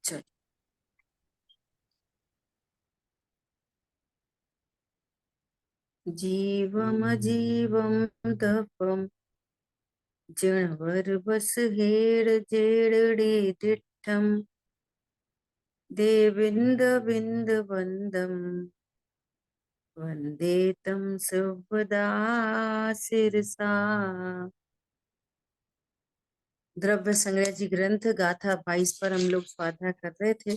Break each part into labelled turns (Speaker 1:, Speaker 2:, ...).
Speaker 1: चल। जीवम तपम जिणवर बस हेड़ जेड़े दिठम देविंद बिंद बंदम वंदे तम सुभदा सिरसा। द्रव्य संग्रह जी ग्रंथ गाथा 22 पर हम लोग स्वाध्याय कर रहे थे।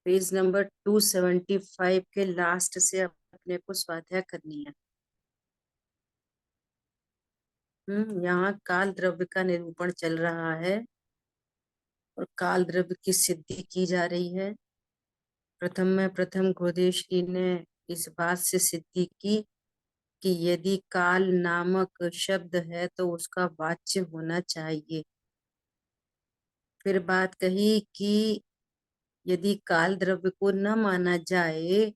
Speaker 1: पेज नंबर 275 के लास्ट से अपने को स्वाध्याय करनी है। यहाँ काल द्रव्य का निरूपण चल रहा है और काल द्रव्य की सिद्धि की जा रही है। प्रथम घोदेश जी ने इस बात से सिद्धि की कि यदि काल नामक शब्द है तो उसका वाच्य होना चाहिए। फिर बात कही कि यदि काल द्रव्य को न माना जाए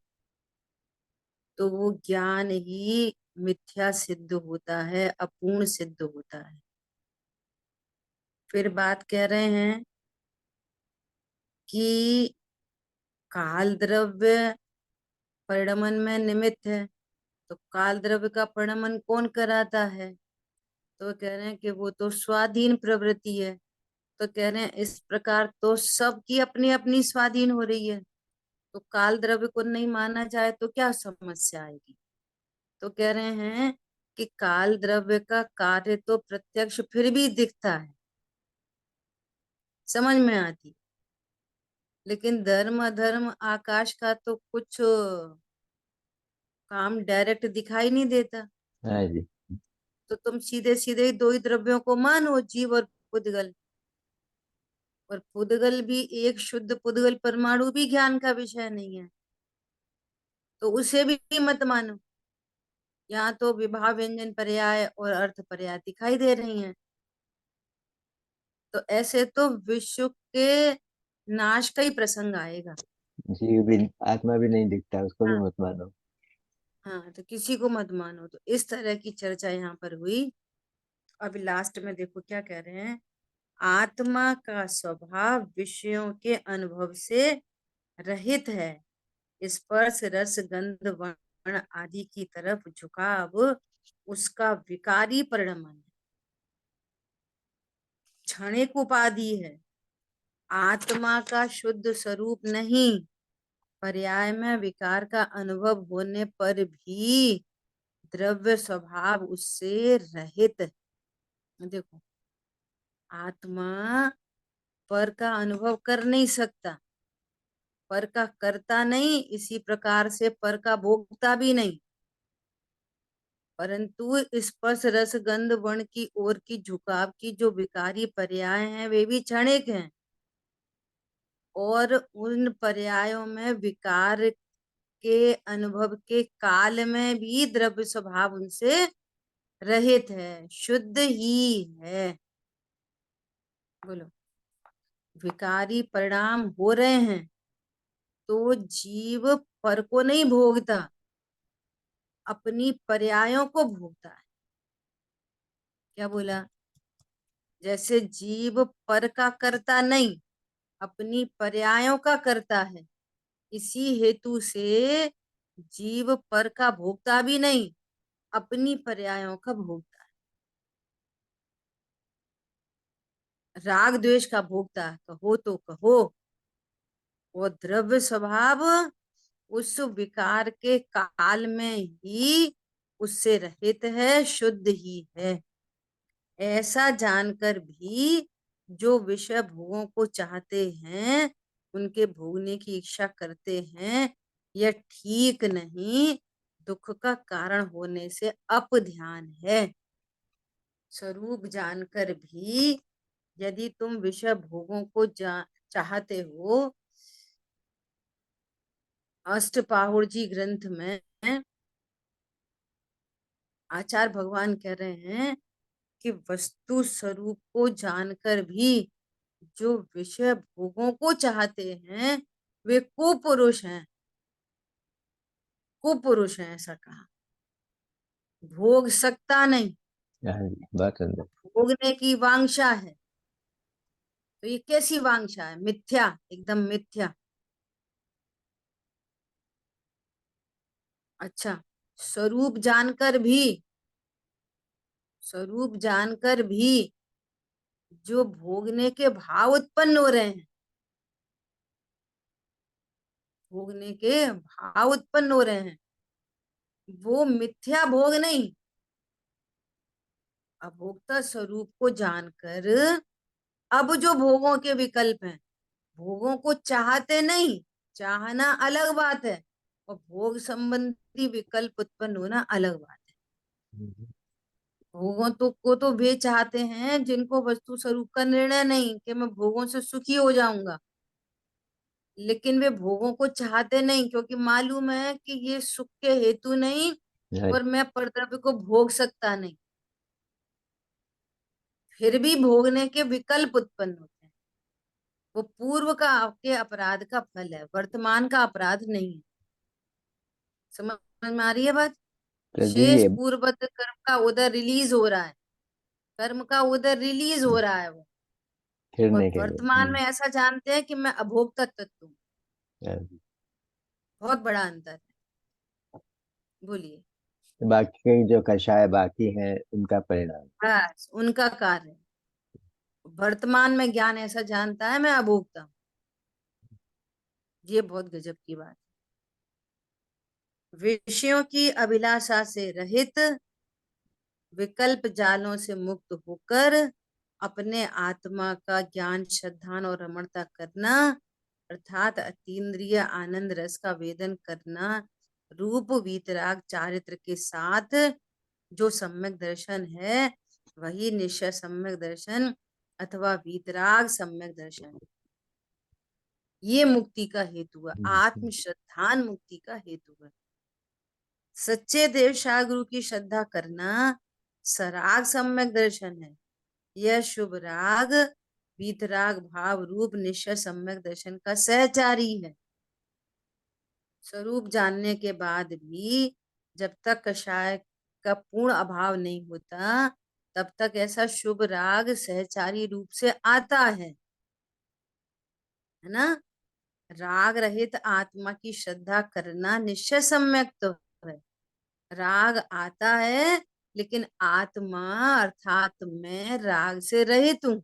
Speaker 1: तो वो ज्ञान ही मिथ्या सिद्ध होता है, अपूर्ण सिद्ध होता है। फिर बात कह रहे हैं कि काल द्रव्य परिणमन में निमित्त है, तो काल द्रव्य का परिणमन कौन कराता है? तो कह रहे हैं कि वो तो स्वाधीन प्रवृत्ति है। तो कह रहे हैं इस प्रकार तो सबकी अपनी अपनी स्वाधीन हो रही है, तो काल द्रव्य को नहीं माना जाए तो क्या समस्या आएगी? तो कह रहे हैं कि काल द्रव्य का कार्य तो प्रत्यक्ष फिर भी दिखता है, समझ में आती, लेकिन धर्म अधर्म आकाश का तो कुछ काम डायरेक्ट दिखाई नहीं देता।
Speaker 2: हाँ जी।
Speaker 1: तो तुम सीधे सीधे दो ही द्रव्यों को मानो, जीव और पुद्गल। और पुद्गल भी एक शुद्ध पुद्गल परमाणु भी ज्ञान का विषय नहीं है, तो उसे भी मत मानो। यहाँ तो विभा व्यंजन पर्याय और अर्थ पर्याय दिखाई दे रही हैं। तो ऐसे तो विश्व के नाश का ही प्रसंग आएगा।
Speaker 2: जीव भी, आत्मा भी नहीं दिखता, उसको भी
Speaker 1: हाँ
Speaker 2: मत मानो।
Speaker 1: हाँ, तो किसी को मत मानो। तो इस तरह की चर्चा यहाँ पर हुई। अभी लास्ट में देखो क्या कह रहे हैं। आत्मा का स्वभाव विषयों के अनुभव से रहित है। स्पर्श रस गंध वर्ण आदि की तरफ झुकाव उसका विकारी परिणमन है, क्षणिक उपाधि है। आत्मा का शुद्ध स्वरूप नहीं। पर्याय में विकार का अनुभव होने पर भी द्रव्य स्वभाव उससे रहित है। देखो, आत्मा पर का अनुभव कर नहीं सकता, पर का करता नहीं, इसी प्रकार से पर का भोगता भी नहीं। परंतु स्पर्श रस गंध वर्ण की ओर की झुकाव की जो विकारी पर्याय हैं वे भी क्षणिक हैं, और उन पर्यायों में विकार के अनुभव के काल में भी द्रव्य स्वभाव उनसे रहित है, शुद्ध ही है। बोलो, विकारी परिणाम हो रहे हैं तो जीव पर को नहीं भोगता, अपनी पर्यायों को भोगता है। क्या बोला? जैसे जीव पर का करता नहीं, अपनी पर्यायों का करता है। इसी हेतु से जीव पर का भोगता भी नहीं, अपनी पर्यायों का भोगता है। राग द्वेष का भोगता है, कहो तो कहो। वो द्रव्य स्वभाव उस विकार के काल में ही उससे रहित है, शुद्ध ही है। ऐसा जानकर भी जो विषय भोगों को चाहते हैं, उनके भोगने की इच्छा करते हैं, यह ठीक नहीं, दुख का कारण होने से अपध्यान है। स्वरूप जानकर भी यदि तुम विषय भोगों को चाहते हो, अष्टपाहुर जी ग्रंथ में आचार्य भगवान कह रहे हैं कि वस्तु स्वरूप को जानकर भी जो विषय भोगों को चाहते हैं वे कुपुरुष हैं। कुपुरुष हैं ऐसा कहा, भोग सकता नहीं,
Speaker 2: हाँ जी, बात अंदर।
Speaker 1: भोगने की वांछा है। तो ये कैसी वांछा है? मिथ्या, एकदम मिथ्या। अच्छा, स्वरूप जानकर भी, स्वरूप जानकर भी जो भोगने के भाव उत्पन्न हो रहे हैं, भोगने के भाव उत्पन्न हो रहे हैं, वो मिथ्या भोग नहीं। अभोक्ता स्वरूप को जानकर अब जो भोगों के विकल्प हैं, भोगों को चाहते नहीं, चाहना अलग बात है, और भोग संबंधी विकल्प उत्पन्न होना अलग बात है। भोगों को तो वे चाहते हैं जिनको वस्तु स्वरूप का निर्णय नहीं कि मैं भोगों से सुखी हो जाऊंगा, लेकिन वे भोगों को चाहते नहीं क्योंकि मालूम है कि ये सुख के हेतु नहीं,
Speaker 2: हाँ
Speaker 1: और मैं परद्रव्य को भोग सकता नहीं। फिर भी भोगने के विकल्प उत्पन्न होते हैं। वो पूर्व का आपके अपराध का फल है, वर्तमान का अपराध नहीं है। समझ में आ रही है बात?
Speaker 2: तो जी
Speaker 1: शेष
Speaker 2: ये
Speaker 1: पूर्वत कर्म का उधर रिलीज हो रहा है, कर्म का उधर रिलीज हो रहा है वो। और
Speaker 2: फिरने के लिए।
Speaker 1: वर्तमान में ऐसा जानते हैं कि मैं अभोक्ता तत्व हूँ।
Speaker 2: हाँ।
Speaker 1: बहुत बड़ा अंतर है। बोलिए।
Speaker 2: तो बाकी के जो कषाय बाकी हैं उनका परिणाम।
Speaker 1: बस उनका कार्य है। वर्तमान में ज्ञान ऐसा जानता है मैं अभोक्ता हूँ। ये बहुत गजब की बात है। विषयों की अभिलाषा से रहित, विकल्प जालों से मुक्त होकर अपने आत्मा का ज्ञान, श्रद्धान और रमणता करना, अर्थात अतीन्द्रिय आनंद रस का वेदन करना, रूप वीतराग चारित्र के साथ जो सम्यक दर्शन है, वही निश्चय सम्यक दर्शन अथवा वीतराग सम्यक दर्शन, ये मुक्ति का हेतु है, आत्म श्रद्धान मुक्ति का हेतु है। सच्चे देव गुरु की श्रद्धा करना सराग सम्यक दर्शन है। यह शुभ राग वीतराग भाव रूप निश्चय सम्यक दर्शन का सहचारी है। स्वरूप जानने के बाद भी जब तक कषाय का पूर्ण अभाव नहीं होता, तब तक ऐसा शुभ राग सहचारी रूप से आता है ना। राग रहित आत्मा की श्रद्धा करना निश्चय सम्यक तो है। राग आता है, लेकिन आत्मा अर्थात मैं राग से रहित हूं।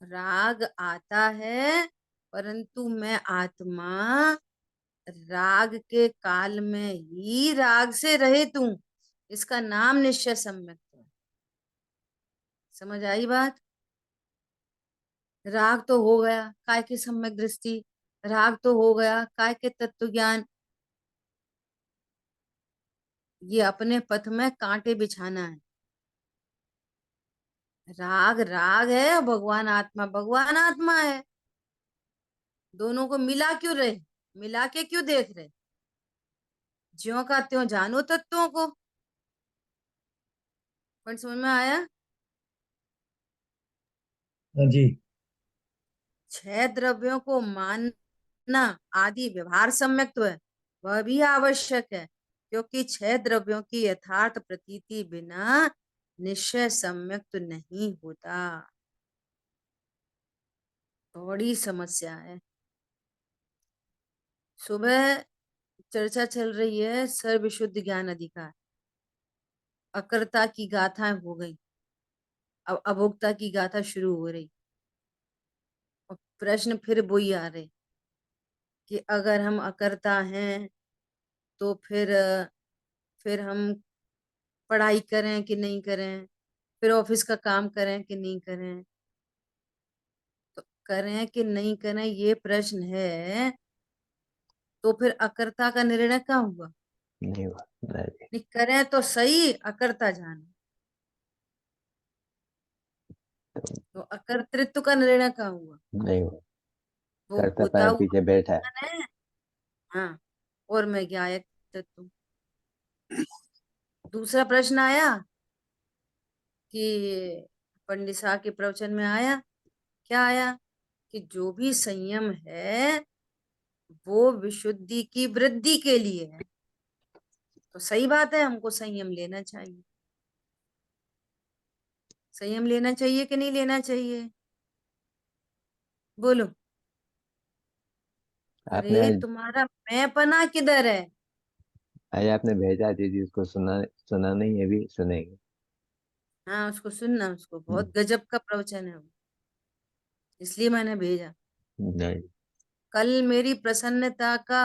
Speaker 1: राग आता है, परंतु मैं आत्मा राग के काल में ही राग से रहित हूं। इसका नाम निश्चय सम्यक है। समझ आई बात? राग तो हो गया काय के सम्यक दृष्टि, राग तो हो गया काय के तत्व ज्ञान। ये अपने पथ में कांटे बिछाना है। राग राग है, भगवान आत्मा है। दोनों को मिला क्यों रहे, मिला के क्यों देख रहे? ज्यों का त्यों जानो तत्वों को। पण समझ में आया?
Speaker 3: हाँ जी।
Speaker 1: छह द्रव्यों को मानना आदि व्यवहार सम्यक्त्व है, वह भी आवश्यक है, क्योंकि छह द्रव्यों की यथार्थ प्रतीति बिना निश्चय सम्यक्त्व नहीं होता। बड़ी समस्या है। सुबह चर्चा चल रही है सर्व विशुद्ध ज्ञान अधिकार, अकर्ता की गाथाएं हो गई, अब अभोक्ता की गाथा शुरू हो रही। और प्रश्न फिर वही आ रहे कि अगर हम अकर्ता हैं तो फिर हम पढ़ाई करें कि नहीं करें, फिर ऑफिस का काम करें कि नहीं करें। तो करें कि नहीं करें ये प्रश्न है, तो फिर अकर्ता का निर्णय कहाँ हुआ?
Speaker 2: नहीं हुआ। नहीं।
Speaker 1: नहीं करें तो सही, अकर्ता जाने। तो अकर्तृत्व का निर्णय कहाँ हुआ?
Speaker 2: नहीं हुआ।
Speaker 1: वो
Speaker 2: करता
Speaker 1: होता
Speaker 2: पैर
Speaker 1: हुआ
Speaker 2: पीछे बैठा है।
Speaker 1: मन है। हाँ, और मैं ज्ञायक तत्व। दूसरा प्रश्न आया कि पंडित शाह के प्रवचन में आया, क्या आया? कि जो भी संयम है वो विशुद्धि की वृद्धि के लिए है। तो सही बात है, हमको संयम लेना चाहिए। संयम लेना चाहिए कि नहीं लेना चाहिए? बोलो।
Speaker 2: आपने
Speaker 1: अरे तुम्हारा मैं पना किधर है?
Speaker 2: आज आपने भेजा दीदी, उसको सुना सुना नहीं है, भी सुनेंगे।
Speaker 1: हाँ उसको सुनना, उसको
Speaker 2: हम्म,
Speaker 1: बहुत गजब का प्रवचन है वो, इसलिए मैंने भेजा।
Speaker 2: नहीं।
Speaker 1: कल मेरी प्रसन्नता का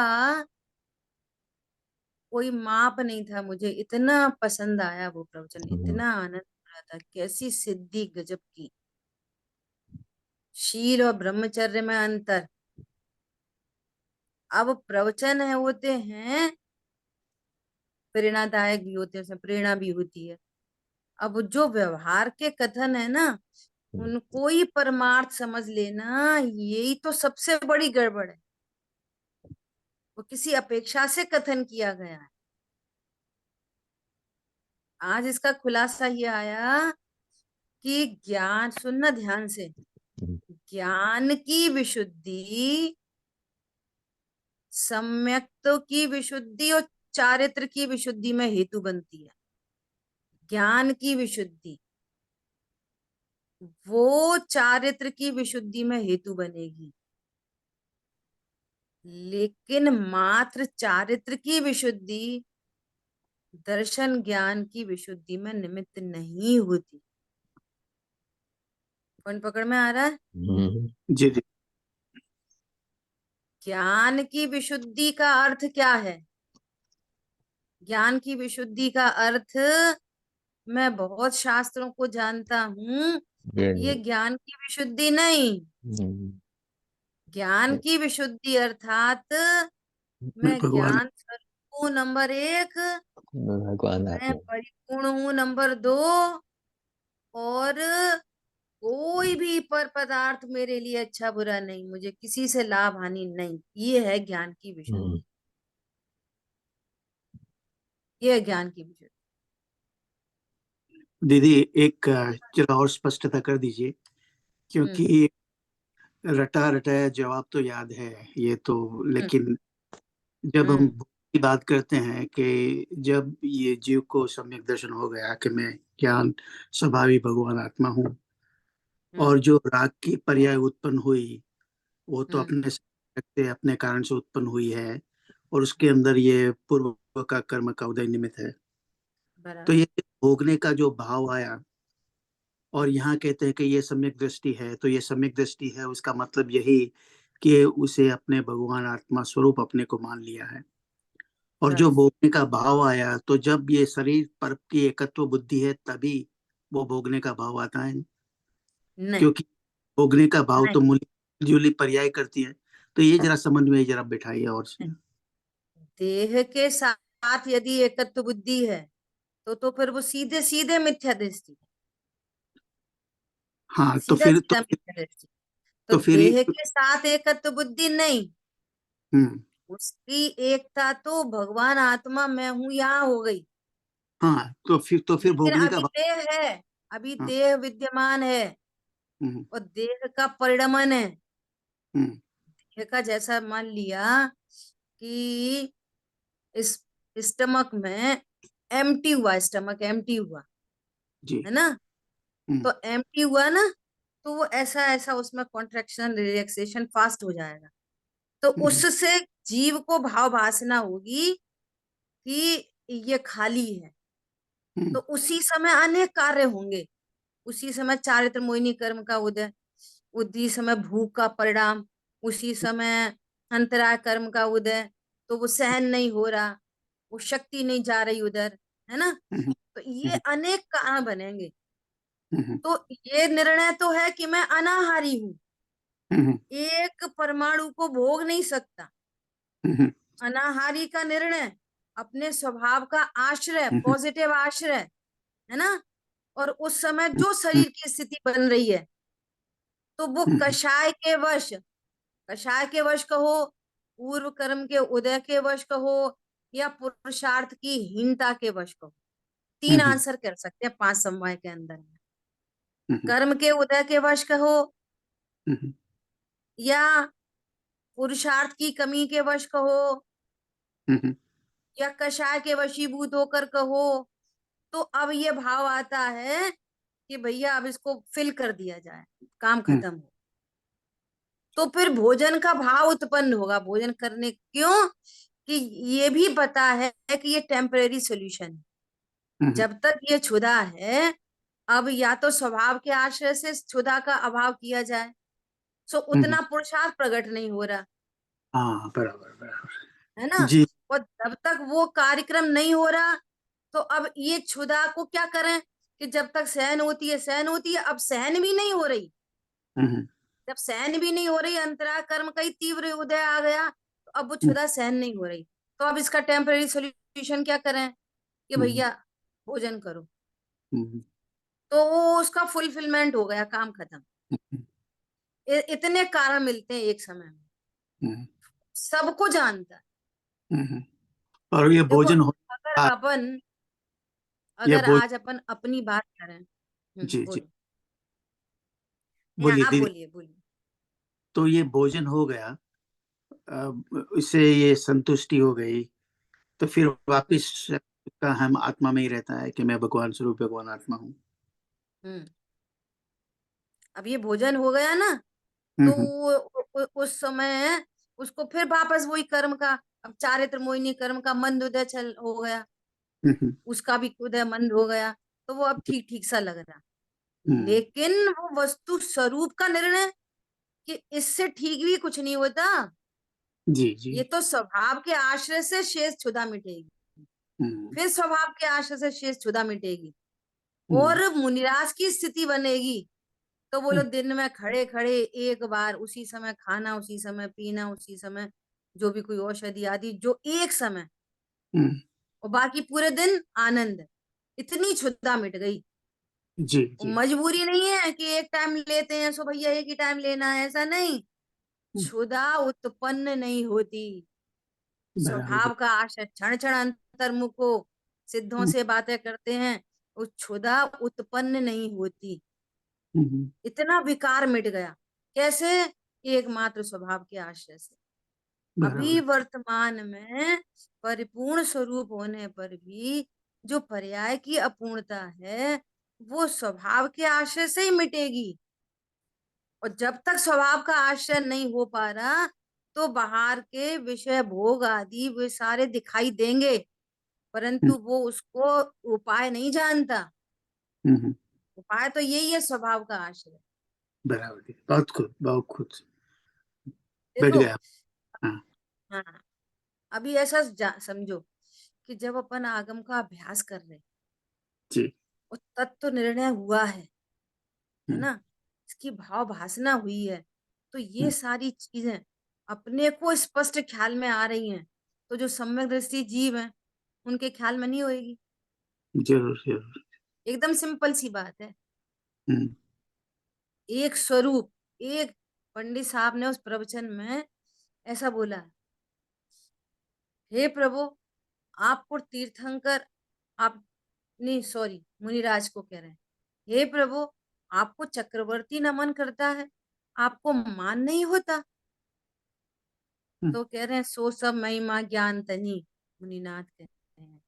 Speaker 1: कोई माप नहीं था, मुझे इतना पसंद आया वो प्रवचन,
Speaker 2: हम्म,
Speaker 1: इतना आनंद आ रहा था, कैसी सिद्धि गजब की। शील और ब्रह्मचर्य में अंतर। अब प्रवचन है होते हैं प्रेरणादायक भी होते हैं, उसमें प्रेरणा भी होती है। अब जो व्यवहार के कथन है ना,
Speaker 2: हम्म,
Speaker 1: उनको ही परमार्थ समझ लेना, यही तो सबसे बड़ी गड़बड़ है। वो किसी अपेक्षा से कथन किया गया है। आज इसका खुलासा ये आया कि ज्ञान, सुनना ध्यान से,
Speaker 2: हम्म,
Speaker 1: ज्ञान की विशुद्धि, सम्यक्त्व की विशुद्धि और चारित्र की विशुद्धि में हेतु बनती है। ज्ञान की विशुद्धि वो चारित्र की विशुद्धि में हेतु बनेगी, लेकिन मात्र चारित्र की विशुद्धि दर्शन ज्ञान की विशुद्धि में निमित्त नहीं होती। कौन पकड़ में आ रहा है?
Speaker 2: हम्म,
Speaker 3: जी जी।
Speaker 1: ज्ञान की विशुद्धि का अर्थ क्या है? ज्ञान की विशुद्धि का अर्थ, मैं बहुत शास्त्रों को जानता हूं,
Speaker 2: ये
Speaker 1: ये
Speaker 2: नहीं।
Speaker 1: ज्ञान की विशुद्धि नहीं।
Speaker 2: हम्म,
Speaker 1: ज्ञान की विशुद्धि अर्थात
Speaker 3: मैं
Speaker 1: मैं
Speaker 3: भगवान।
Speaker 1: ज्ञान स्वरूप हूँ नंबर एक,
Speaker 2: भगवान
Speaker 1: मैं
Speaker 2: आत्मा।
Speaker 1: परिपूर्ण हूँ नंबर दो, और कोई भी पर पदार्थ मेरे लिए अच्छा बुरा नहीं, मुझे किसी से लाभ हानि नहीं, ये है ज्ञान की विशुद्धि।
Speaker 2: हम्म,
Speaker 1: ये है ज्ञान की विशुद्धि।
Speaker 3: दीदी एक जरा और स्पष्टता कर दीजिए,
Speaker 1: हम्म।
Speaker 3: क्योंकि रटा रटाया जवाब तो याद है ये तो,
Speaker 1: हम्म।
Speaker 3: लेकिन जब हम
Speaker 1: हम्म।
Speaker 3: भोग की बात करते हैं कि जब ये जीव को सम्यक दर्शन हो गया कि मैं ज्ञान स्वभावी भगवान आत्मा हूँ,
Speaker 1: हम्म।
Speaker 3: और जो राग की पर्याय उत्पन्न हुई वो तो
Speaker 1: हम्म।
Speaker 3: अपने से अपने कारण से उत्पन्न हुई है, और उसके अंदर ये पूर्व का कर्म का उदय निमित्त है। तो
Speaker 1: बराबर।
Speaker 3: ये भोगने का जो भाव आया, और यहाँ कहते हैं कि ये सम्यक दृष्टि है, तो ये सम्यक दृष्टि है उसका मतलब यही कि उसे अपने भगवान आत्मा स्वरूप अपने को मान लिया है। और जो
Speaker 1: बस।
Speaker 3: भोगने का भाव आया, तो जब ये शरीर पर की एकत्व बुद्धि है तभी वो भोगने का भाव आता है,
Speaker 1: नहीं।
Speaker 3: क्योंकि भोगने का भाव
Speaker 1: नहीं।
Speaker 3: तो मूली जूली पर्याय करती है। तो ये जरा समझ में जरा बिठाइए और से।
Speaker 1: देह के साथ यदि एकत्व बुद्धि है, तो फिर वो सीधे सीधे मिथ्या दृष्टि है।
Speaker 3: हाँ तो
Speaker 1: सीधा
Speaker 3: फिर
Speaker 1: सीधा मिथ्या दृष्टि। तो
Speaker 3: तो फिर
Speaker 1: देह के साथ एकत्व बुद्धि नहीं,
Speaker 3: हम्म।
Speaker 1: उसकी एकता तो भगवान आत्मा मैं हूं यहाँ हो गई।
Speaker 3: हाँ तो फिर
Speaker 1: लेकिन
Speaker 3: भोगने का
Speaker 1: अभी
Speaker 3: भाव।
Speaker 1: देह है, अभी
Speaker 3: हाँ।
Speaker 1: देह विद्यमान है,
Speaker 3: हम्म।
Speaker 1: और देह का परिणमन है।
Speaker 3: हम्म।
Speaker 1: देह का जैसा मान लिया कि इस स्टमक में एम्प्टी हुआ, स्टमक एम्प्टी हुआ,
Speaker 3: जी।
Speaker 1: है ना?
Speaker 3: हम्म।
Speaker 1: तो एम्प्टी हुआ ना, तो वो ऐसा ऐसा उसमें कॉन्ट्रेक्शन रिलैक्सेशन फास्ट हो जाएगा। तो
Speaker 3: हम्म।
Speaker 1: उससे जीव को भाव भासना होगी कि ये खाली है।
Speaker 3: हम्म।
Speaker 1: तो उसी समय अनेक कार्य होंगे, उसी समय चारित्र मोहिनी कर्म का उदय, उसी समय भूख का परिणाम, उसी समय अंतराय कर्म का उदय। तो वो सहन नहीं हो रहा, वो शक्ति नहीं जा रही उधर, है ना?
Speaker 3: हम्म।
Speaker 1: तो ये
Speaker 3: हम्म।
Speaker 1: अनेक कारण बनेंगे।
Speaker 3: हम्म।
Speaker 1: तो ये निर्णय तो है कि मैं अनाहारी हूं,
Speaker 3: हम्म।
Speaker 1: एक परमाणु को भोग नहीं सकता।
Speaker 3: हम्म।
Speaker 1: अनाहारी का निर्णय अपने स्वभाव का आश्रय,
Speaker 3: हम्म।
Speaker 1: पॉजिटिव आश्रय, है ना? और उस समय जो
Speaker 3: हम्म।
Speaker 1: शरीर की स्थिति बन रही है, तो वो
Speaker 3: हम्म।
Speaker 1: कषाय के वश, कषाय के वश कहो, पूर्व कर्म के उदय के वश कहो, या पुरुषार्थ की हीनता के वश कहो। तीन
Speaker 3: हम्म।
Speaker 1: आंसर कर सकते हैं 5 समवाय के अंदर में।
Speaker 3: हम्म।
Speaker 1: कर्म के उदय के वश कहो,
Speaker 3: हम्म।
Speaker 1: या पुरुषार्थ की कमी के वश कहो,
Speaker 3: हम्म।
Speaker 1: या कषाय के वशीभूत होकर कहो। तो अब ये भाव आता है कि भैया अब इसको फिल कर दिया जाए, काम
Speaker 3: हम्म।
Speaker 1: खत्म हो। तो फिर भोजन का भाव उत्पन्न होगा। भोजन करने क्यों? कि ये भी पता है कि ये टेम्परेरी सोल्यूशन है।
Speaker 3: हम्म,
Speaker 1: जब तक ये क्षुधा है, अब या तो स्वभाव के आश्रय से क्षुधा का अभाव किया जाए, सो
Speaker 3: हम्म,
Speaker 1: उतना पुरुषार्थ प्रकट नहीं हो रहा,
Speaker 3: हाँ बराबर
Speaker 1: है ना।
Speaker 3: बराबर जी।
Speaker 1: और जब तक वो कार्यक्रम नहीं हो रहा, तो अब ये क्षुधा को क्या करें कि जब तक सहन होती है सहन होती है, अब सहन भी नहीं हो रही।
Speaker 3: हम्म,
Speaker 1: जब सहन भी नहीं हो रही, अंतरा कर्म का ही तीव्र उदय आ गया, तो अब वो
Speaker 3: हम्म,
Speaker 1: क्षुधा सहन नहीं हो रही। तो अब इसका टेम्पररी सोल्यूशन क्या करें कि
Speaker 3: हम्म,
Speaker 1: भैया भोजन करो।
Speaker 3: हम्म,
Speaker 1: तो वो उसका फुलफिलमेंट हो गया, काम खत्म।
Speaker 3: हम्म,
Speaker 1: इतने कारण मिलते हैं एक समय में,
Speaker 3: हम्म,
Speaker 1: सबको जानता है।
Speaker 3: हम्म। और ये
Speaker 1: देखो,
Speaker 3: भोजन हो
Speaker 1: अगर अपन
Speaker 3: ये
Speaker 1: अगर
Speaker 3: भोज
Speaker 1: आज अपन अपनी बात करें।
Speaker 3: जी जी,
Speaker 1: बोलो। नहीं,
Speaker 3: बोलिए
Speaker 1: आप
Speaker 3: दीदी।
Speaker 1: बोलिए बोलिए।
Speaker 3: तो ये भोजन हो गया, इससे ये संतुष्टि हो गई, तो फिर
Speaker 1: हम्म
Speaker 3: वापिस का हम आत्मा में ही रहता है कि मैं भगवान स्वरूप भगवान आत्मा हूँ।
Speaker 1: हम्म। अब ये भोजन हो गया ना,
Speaker 3: हम्म,
Speaker 1: तो उस समय उसको फिर वापस वही कर्म का, अब चारित्र मोहिनी कर्म का मंद उदय चल हो गया,
Speaker 3: हम्म,
Speaker 1: उसका भी उदय मंद हो गया। तो वो अब ठीक ठीक सा लग रहा।
Speaker 3: हम्म,
Speaker 1: लेकिन वो वस्तु स्वरूप का निर्णय कि इससे ठीक भी कुछ नहीं होता।
Speaker 3: जी जी।
Speaker 1: ये तो स्वभाव के आश्रय से शेष क्षुधा मिटेगी,
Speaker 3: हम्म,
Speaker 1: फिर स्वभाव के आश्रय से शेष क्षुधा मिटेगी,
Speaker 3: हम्म,
Speaker 1: और मुनिराज की स्थिति बनेगी। तो बोलो,
Speaker 3: हम्म,
Speaker 1: दिन में खड़े खड़े एक बार उसी समय खाना, उसी समय पीना, उसी समय जो भी कोई औषधि आदि जो एक समय,
Speaker 3: हम्म,
Speaker 1: और बाकी पूरे दिन आनंद। इतनी क्षुधा मिट गई।
Speaker 3: जी
Speaker 1: वो
Speaker 3: जी।
Speaker 1: मजबूरी नहीं है कि एक टाइम लेते हैं सो भैया एक ही टाइम लेना है, ऐसा नहीं।
Speaker 3: हम्म,
Speaker 1: क्षुधा उत्पन्न नहीं होती।
Speaker 3: बराबर।
Speaker 1: स्वभाव का आशय क्षण क्षण अंतर्मुख हो, सिद्धों
Speaker 3: हम्म,
Speaker 1: से बातें करते हैं, वो क्षुधा उत्पन्न नहीं होती।
Speaker 3: हम्म,
Speaker 1: इतना विकार मिट गया। कैसे? एकमात्र स्वभाव के आश्रय से। अभी
Speaker 3: बराबर।
Speaker 1: वर्तमान में परिपूर्ण स्वरूप होने पर भी जो पर्याय की अपूर्णता है, वो स्वभाव के आश्रय से ही मिटेगी। और जब तक स्वभाव का आश्रय नहीं हो पा रहा, तो बाहर के विषय भोग आदि वे सारे दिखाई देंगे,
Speaker 3: हम्म,
Speaker 1: परंतु वो उसको उपाय नहीं जानता।
Speaker 3: हम्म,
Speaker 1: उपाय तो यही है, स्वभाव का आश्रय।
Speaker 3: बराबर। बहुत खुद बहुत खुद बैठ
Speaker 1: देखो,
Speaker 3: गया। हाँ
Speaker 1: हाँ, अभी ऐसा समझो कि जब अपन आगम का अभ्यास कर रहे,
Speaker 3: जी।
Speaker 1: और तत्व निर्णय हुआ है
Speaker 3: हम्म,
Speaker 1: ना, इसकी भाव भासना हुई है, तो ये
Speaker 3: हम्म,
Speaker 1: सारी चीजें अपने को स्पष्ट ख्याल में आ रही हैं, तो जो सम्यक दृष्टि जीव है उनके ख्याल में नहीं होएगी।
Speaker 3: जरूर जरूर।
Speaker 1: एकदम सिंपल सी बात है।
Speaker 3: हम्म,
Speaker 1: एक स्वरूप, एक पंडित साहब ने उस प्रवचन में ऐसा बोला, हे प्रभु, आपको तीर्थंकर, आप, नहीं सॉरी, मुनिराज को कह रहे हैं, हे प्रभु, आपको चक्रवर्ती नमन करता है, आपको मान नहीं होता?
Speaker 3: हम्म,
Speaker 1: तो कह रहे हैं, सो सब महिमा ज्ञान तनी। मुनिनाथ कहते हैं,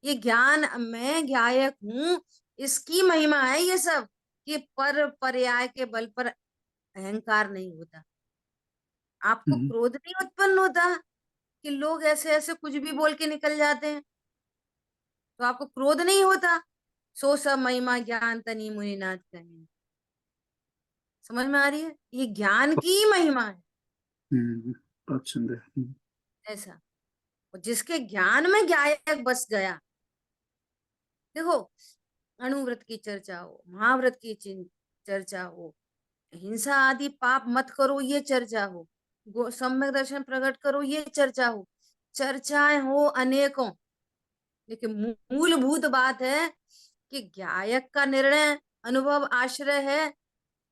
Speaker 1: ये ज्ञान, मैं ज्ञायक हूँ, इसकी महिमा है ये सब, कि पर पर्याय के बल पर अहंकार नहीं होता। आपको
Speaker 3: हम्म,
Speaker 1: क्रोध नहीं उत्पन्न होता कि लोग ऐसे ऐसे कुछ भी बोल के निकल जाते हैं, तो आपको क्रोध नहीं होता। सो सब महिमा ज्ञान तनी मुनिनाथ कहें। समझ में आ रही है? ये ज्ञान की ही महिमा है।
Speaker 3: बहुत सुंदर।
Speaker 1: ऐसा, और जिसके ज्ञान में ज्ञायक बस गया। देखो, अणुव्रत की चर्चा हो, महाव्रत की चर्चा हो, हिंसा आदि पाप मत करो ये चर्चा हो, सम्यक दर्शन प्रकट करो ये चर्चा हो, चर्चाएं हो अनेकों, लेकिन मूलभूत बात है कि गायक का निर्णय अनुभव आश्रय है,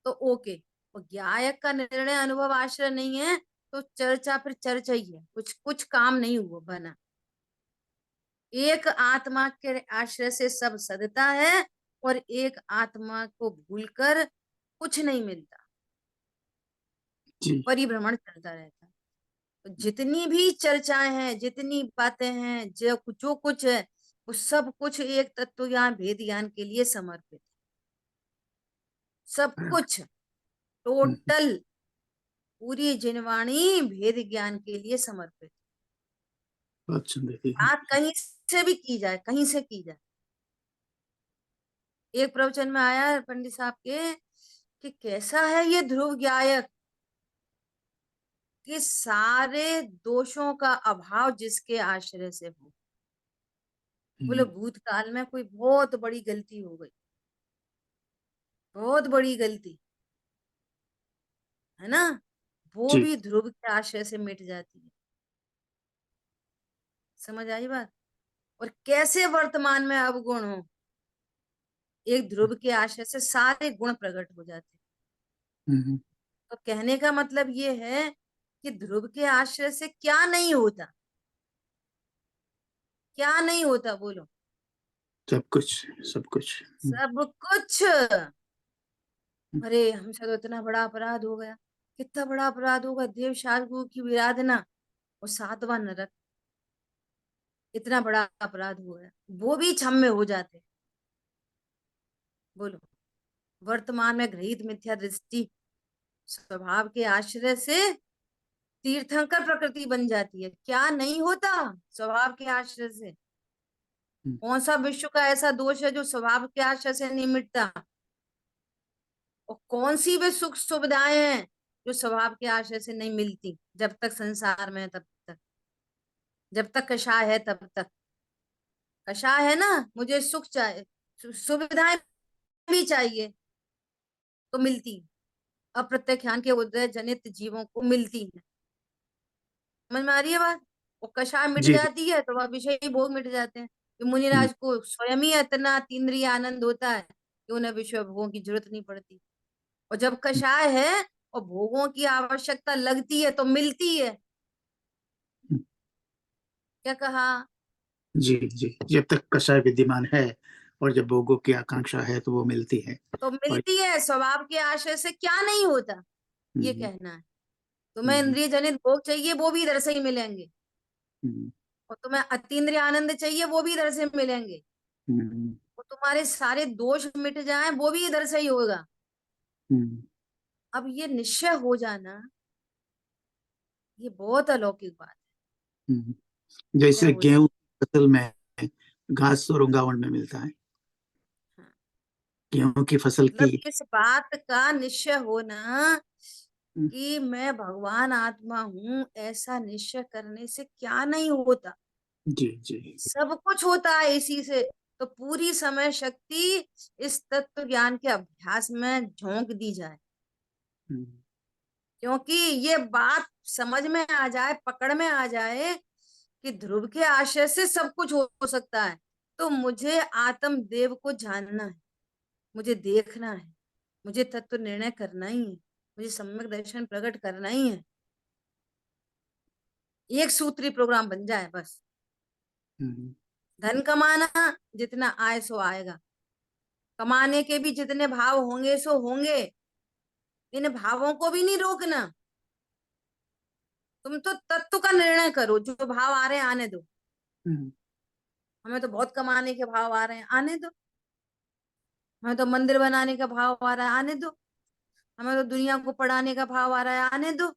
Speaker 1: तो ओके। और गायक का निर्णय अनुभव आश्रय नहीं है, तो चर्चा फिर चर्चा ही है, कुछ कुछ काम नहीं हुआ बना। एक आत्मा के आश्रय से सब सदता है, और एक आत्मा को भूलकर कुछ नहीं मिलता,
Speaker 3: जी।
Speaker 1: परिभ्रमण चलता रहता है। तो जितनी भी चर्चाएं हैं, जितनी बातें हैं, जो कुछ है, वो सब कुछ एक तत्व ज्ञान भेद ज्ञान के लिए समर्पित है। सब
Speaker 3: बराबर।
Speaker 1: कुछ,
Speaker 3: हम्म,
Speaker 1: टोटल। पूरी जिनवाणी भेद ज्ञान के लिए समर्पित।
Speaker 3: बहुत सुंदर।
Speaker 1: बात कहीं से भी की जाए, कहीं से की जाए। एक प्रवचन में आया पंडित साहब के कि कैसा है ये ध्रुव गायक कि सारे दोषों का अभाव जिसके आश्रय से हो। बोलो भूतकाल में कोई बहुत बड़ी गलती हो गई, बहुत बड़ी गलती है ना, वो
Speaker 3: जी
Speaker 1: भी ध्रुव के आश्रय से मिट जाती है। समझ आई बात। और कैसे वर्तमान में अवगुण हो, एक ध्रुव के आश्रय से सारे गुण प्रकट हो जाते हैं। तो कहने का मतलब ये है कि ध्रुव के आश्रय से क्या नहीं होता, क्या नहीं होता बोलो।
Speaker 3: सब कुछ, सब कुछ।
Speaker 1: सब कुछ। अरे हमसे तो इतना बड़ा अपराध हो गया, कितना बड़ा अपराध होगा, देव शार्दूल की विराधना और 7वां नरक, इतना बड़ा अपराध हो गया, वो भी क्षम्य हो जाते। बोलो वर्तमान में गृहीत मिथ्या दृष्टि स्वभाव के आश्रय से तीर्थंकर प्रकृति बन जाती है। क्या नहीं होता स्वभाव के आश्रय से। कौन सा विश्व का ऐसा दोष है जो स्वभाव के आश्रय से नहीं मिटता, और कौन सी वे सुख सुविधाएं हैं जो स्वभाव के आश्रय से नहीं मिलती जब तक संसार में है तब तक, जब तक कषाय है तब तक। कषाय है ना, मुझे सुख चाहिए, सुविधाएं भी चाहिए तो मिलती, अप्रत्याख्यान के उदय जनित जीवों को मिलती है। समझ में आ रही है बात। वो कषाय मिट
Speaker 3: जी जी।
Speaker 1: जाती है तो वह विषय भोग मिट जाते हैं। कि मुनिराज को स्वयं ही इतना तीन्द्रिय आनंद होता है कि उन्हें विषय भोगों की जरूरत नहीं पड़ती। और जब कषाय है और भोगों की आवश्यकता लगती है तो मिलती है। क्या कहा।
Speaker 3: जी जी, जब तक कषाय विद्यमान है और जब भोगों की आकांक्षा है तो वो मिलती है।
Speaker 1: तो
Speaker 3: और
Speaker 1: मिलती है, स्वभाव के आशय से क्या नहीं होता, ये
Speaker 3: हम्म,
Speaker 1: कहना है। तुम्हें
Speaker 3: हम्म,
Speaker 1: इंद्रिय जनित भोग चाहिए वो भी इधर से ही मिलेंगे,
Speaker 3: हम्म,
Speaker 1: और तुम्हें अतीन्द्रिय आनंद चाहिए वो भी इधर से मिलेंगे।
Speaker 3: हम्म,
Speaker 1: और तुम्हारे सारे दोष मिट जाए वो भी इधर से ही होगा।
Speaker 3: हम्म,
Speaker 1: अब ये निश्चय हो जाना, ये बहुत अलौकिक बात
Speaker 3: हम्म।
Speaker 1: है।
Speaker 3: जैसे
Speaker 1: हो जाए।
Speaker 3: गेहूं की फसल में घास तो रुंगावन में मिलता है,
Speaker 1: हाँ।
Speaker 3: गेहूं की फसल की।
Speaker 1: मतलब इस बात का निश्चय होना
Speaker 3: हम्म,
Speaker 1: कि मैं भगवान आत्मा हूं, ऐसा निश्चय करने से क्या नहीं होता,
Speaker 3: जी जी।
Speaker 1: सब कुछ होता है इसी से। तो पूरी समय शक्ति इस तत्व ज्ञान के अभ्यास में झोंक दी जाए,
Speaker 3: हम्म,
Speaker 1: क्योंकि ये बात समझ में आ जाए, पकड़ में आ जाए कि ध्रुव के आशय से सब कुछ हो सकता है। तो मुझे आत्म देव को जानना है, मुझे देखना है, मुझे तत्व निर्णय करना ही है, मुझे सम्यक दर्शन प्रकट करना ही है। एक सूत्री प्रोग्राम बन जाए बस।
Speaker 3: हम्म,
Speaker 1: धन कमाना, जितना आए सो आएगा, कमाने के भी जितने भाव होंगे सो होंगे, इन भावों को भी नहीं रोकना। तुम तो तत्व का निर्णय करो, जो भाव आ रहे हैं आने दो।
Speaker 3: हम्म,
Speaker 1: हमें तो बहुत कमाने के भाव आ रहे हैं, आने दो। हमें तो मंदिर बनाने का भाव आ रहा है, आने दो। हमें तो दुनिया को पढ़ाने का भाव आ रहा है, आने दो।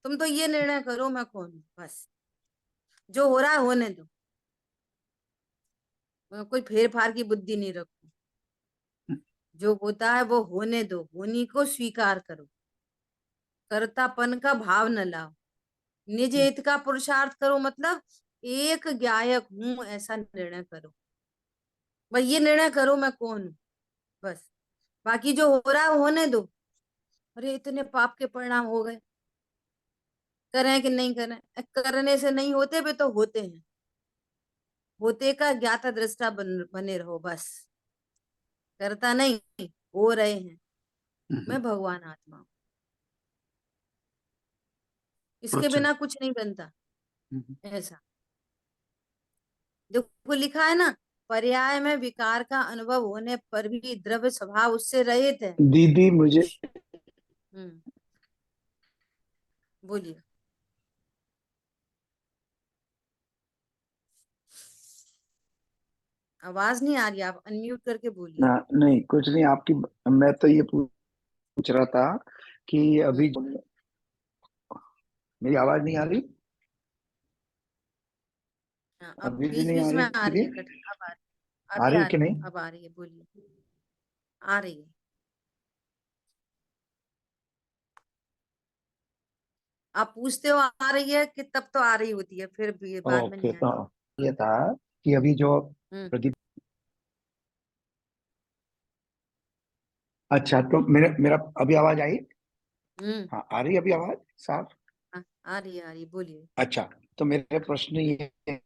Speaker 1: तुम तो ये निर्णय करो मैं कौन हूं, बस जो हो रहा है होने दो। मैं कोई फेर फार की बुद्धि नहीं रखू, जो होता है वो होने दो, होनी को स्वीकार करो, कर्तापन का भाव न लाओ, निज हित का पुरुषार्थ करो। मतलब एक गायक हूं ऐसा निर्णय करो, बस ये निर्णय करो मैं कौन हूं, बस। बाकी जो हो रहा है होने दो। अरे इतने पाप के परिणाम हो गए, करें कि नहीं करें, करने से नहीं होते भी तो होते हैं, होते का ज्ञाता दृष्टा बने रहो बस। करता नहीं, हो रहे हैं।
Speaker 3: हम्म।
Speaker 1: मैं भगवान आत्मा हूं, इसके
Speaker 3: बहुत सुंदर।
Speaker 1: बिना कुछ नहीं बनता।
Speaker 3: हम्म।
Speaker 1: ऐसा देखो लिखा है ना, पर्याय में विकार का अनुभव होने पर भी द्रव्य स्वभाव उससे रहित है।
Speaker 2: दीदी मुझे
Speaker 1: हम्म, बोलिए। आवाज नहीं आ रही, आप अनम्यूट करके बोलिए।
Speaker 2: ना, नहीं कुछ नहीं, आपकी मैं तो ये पूछ रहा था कि अभी
Speaker 1: हम्म।
Speaker 4: मेरी आवाज नहीं आ रही?
Speaker 1: हाँ, अब
Speaker 4: अभी भी
Speaker 1: बीच
Speaker 4: नहीं आ
Speaker 1: बीच में
Speaker 4: रही
Speaker 1: आ रही है
Speaker 4: दीदी?
Speaker 1: कट, अब आ रही है,
Speaker 4: आ
Speaker 1: अभी
Speaker 4: रही
Speaker 1: आ
Speaker 4: है कि
Speaker 1: रही है,
Speaker 4: नहीं?
Speaker 1: अब आ रही है, बोलिए। आ रही है। आप पूछते हो आ रही है कि तब तो आ रही होती है, फिर भी बाद में
Speaker 4: ओके,
Speaker 1: नहीं
Speaker 4: तो
Speaker 1: आती।
Speaker 4: ये था कि अभी जो
Speaker 1: हम्म।
Speaker 4: प्रदीप, अच्छा तो मेरा अभी आवाज आई?
Speaker 1: हम्म।
Speaker 4: हाँ, आ रही है अभी आवाज साफ?
Speaker 1: आ रही है, आ रही है, बोलिए।
Speaker 4: अच्छा, तो मेरे प्रश्न ये है,